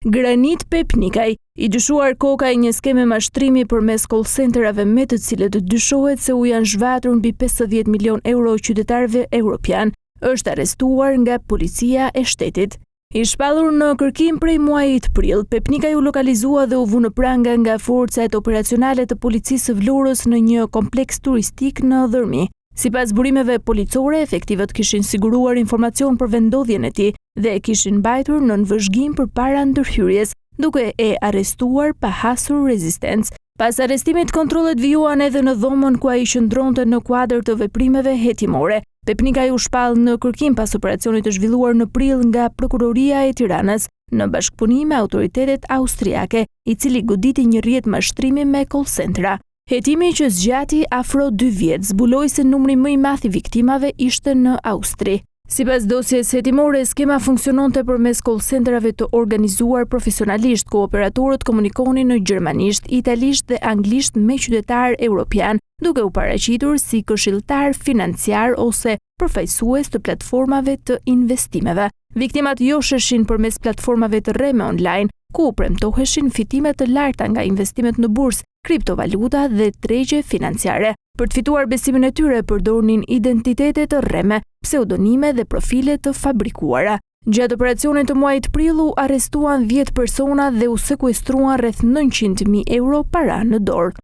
Granit Pepnikaj, i dyshuar koka e një skeme mashtrimi përmes call centerave me të cilët dyshohet se u janë zhvatur mbi 50 milion euro qytetarëve europian, është arrestuar nga policia e shtetit. I shpallur në kërkim prej muajit prill, Pepnikaj u lokalizua dhe u vu në pranga nga forcat operacionale të policisë së Vlorës në një kompleks turistik në Dhërmi. Sipas burimeve policore, efektivët kishin siguruar informacion për vendodhjen e tij dhe e kishin mbajtur në vëzhgim përpara ndërhyrjes, duke e arrestuar pa hasur rezistencë. Pas arrestimit, kontrollet vijuan edhe në dhomën ku ai qëndronte në kuadër të veprimeve hetimore. Pepnikaj u shpall në kërkim pas operacionit të zhvilluar në prill nga Prokuroria e Tiranës në bashkëpunim me autoritetet austriake, i cili goditi një rrjet mashtrimi me call centera. Hetimi që zgjati afro 2 vjet zbuloi se numri më i madh i viktimave ishte në Austri. Sipas dosjes hetimore, skema funksiononte përmes call centerave të organizuar profesionalisht, ku operatorët komunikonin në gjermanisht, italisht dhe anglisht me qytetar europian, duke u paraqitur si këshilltar financiar ose përfaqësues të platformave të investimeve. Viktimat josheshin përmes platformave të rreme online, ku u premtoheshin fitime të larta nga investimet në bursë, kriptovaluta dhe tregje financiare. Për të fituar besimin e tyre, përdornin identitete të rreme, pseudonime dhe profile të fabrikuara. Gjatë operacionit të muajit prill u arrestuan 10 persona dhe u sekuestruan rreth 900.000 euro para në dorë.